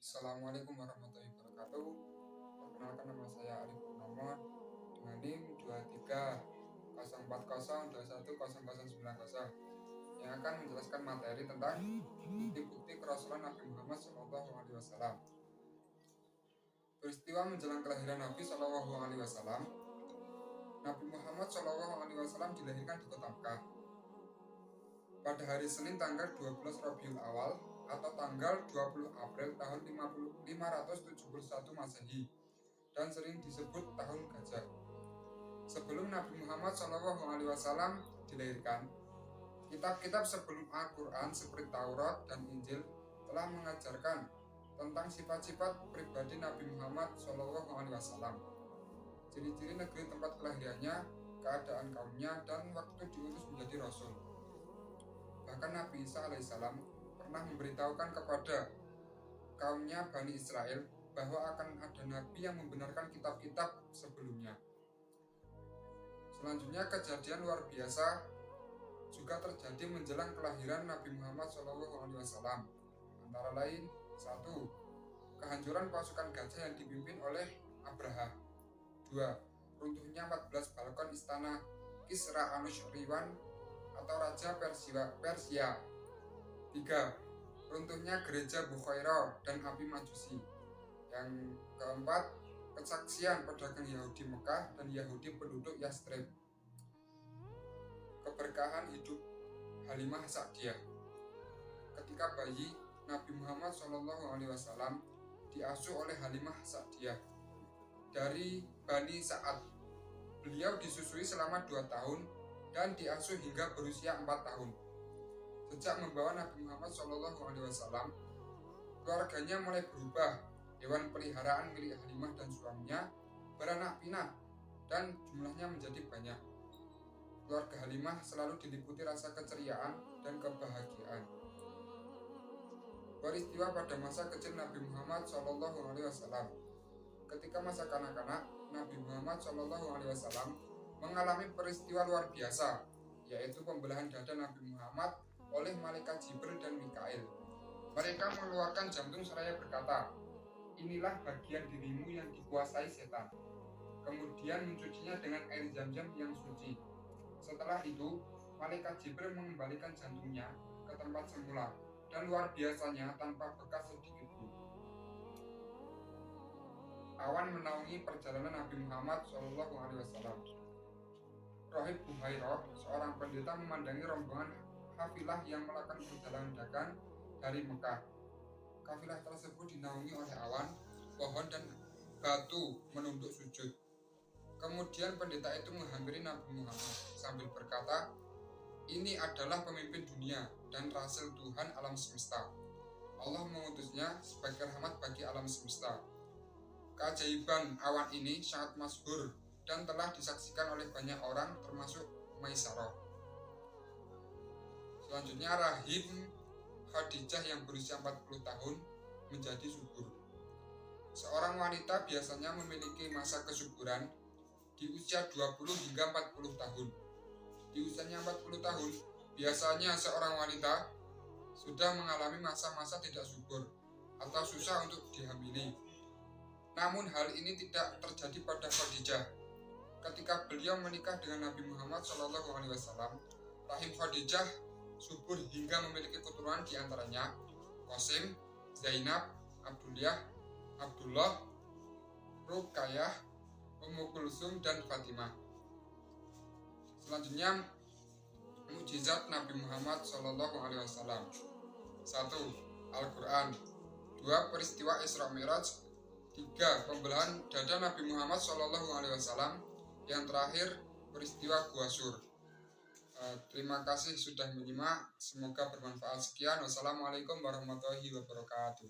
Assalamualaikum warahmatullahi wabarakatuh. Perkenalkan, nama saya Arif Purnomo dengan NIM 2304021090 yang akan menjelaskan materi tentang bukti-bukti kerasulan Nabi Muhammad SAW. Peristiwa menjelang kelahiran Nabi SAW. Nabi Muhammad SAW dilahirkan di kota Mekah pada hari Senin tanggal 12 Rabiul Awal atau tanggal 20 April tahun 571 Masehi dan sering disebut tahun gajah. Sebelum Nabi Muhammad SAW dilahirkan, kitab-kitab sebelum Al-Quran seperti Taurat dan Injil telah mengajarkan tentang sifat-sifat pribadi Nabi Muhammad SAW, ciri-ciri negeri tempat kelahirannya, keadaan kaumnya, dan waktu diutus menjadi Rasul. Bahkan Nabi Isa alaihissalam pernah memberitahukan kepada kaumnya Bani Israel bahwa akan ada Nabi yang membenarkan kitab-kitab sebelumnya. Selanjutnya, kejadian luar biasa juga terjadi menjelang kelahiran Nabi Muhammad SAW. Antara lain, 1. Kehancuran pasukan gajah yang dipimpin oleh Abraha. 2. Runtuhnya 14 balkon istana Kisra Anushirwan atau Raja Persia. 3. Runtuhnya gereja Bukhaira dan api Majusi. Yang keempat, kesaksian pedagang Yahudi Mekah dan Yahudi penduduk Yastrib. Keberkahan hidup Halimah Sa'diyah. Ketika bayi, Nabi Muhammad SAW diasuh oleh Halimah Sa'diyah dari Bani Sa'ad. Beliau disusui selama 2 tahun dan diasuh hingga berusia 4 tahun. Sejak membawa Nabi Muhammad SAW, keluarganya mulai berubah. Hewan peliharaan milik Halimah dan suaminya beranak pinak dan jumlahnya menjadi banyak. Keluarga Halimah selalu diliputi rasa keceriaan dan kebahagiaan. Peristiwa pada masa kecil Nabi Muhammad SAW. Ketika masa kanak-kanak, Nabi Muhammad SAW mengalami peristiwa luar biasa, yaitu pembelahan dada Nabi Muhammad oleh malaikat Jibril dan Mikail. Mereka mengeluarkan jantung seraya berkata, "Inilah bagian dirimu yang dikuasai setan." Kemudian mencucinya dengan air Zam-Zam yang suci. Setelah itu, malaikat Jibril mengembalikan jantungnya ke tempat semula dan luar biasanya tanpa bekas sedikit pun. Awan menaungi perjalanan Nabi Muhammad SAW. Rohib Buhairah, seorang pendeta, memandangi rombongan kafilah yang melakukan perjalanan dagang dari Mekah. Kafilah tersebut dinaungi oleh awan, pohon, dan batu menunduk sujud. Kemudian pendeta itu menghampiri Nabi Muhammad sambil berkata, "Ini adalah pemimpin dunia dan rasul Tuhan alam semesta. Allah mengutusnya sebagai rahmat bagi alam semesta. Keajaiban awan ini sangat masyhur dan telah disaksikan oleh banyak orang termasuk Maisarah." Selanjutnya, Rahib Khadijah yang berusia 40 tahun menjadi subur. Seorang wanita biasanya memiliki masa kesuburan di usia 20 hingga 40 tahun. Di usianya 40 tahun, biasanya seorang wanita sudah mengalami masa-masa tidak subur atau susah untuk dihamili. Namun hal ini tidak terjadi pada Khadijah. Ketika beliau menikah dengan Nabi Muhammad SAW, rahim Khadijah subur hingga memiliki keturunan diantaranya Qasim, Zainab, Abdullah, Ruqayyah, Ummu Kulsum, dan Fatimah. Selanjutnya, mukjizat Nabi Muhammad SAW. 1. Al-Quran. 2. Peristiwa Isra Mi'raj. 3. Pembelahan dada Nabi Muhammad SAW. Yang terakhir, peristiwa Gua Sur. Terima kasih sudah menyimak, semoga bermanfaat. Sekian, wassalamualaikum warahmatullahi wabarakatuh.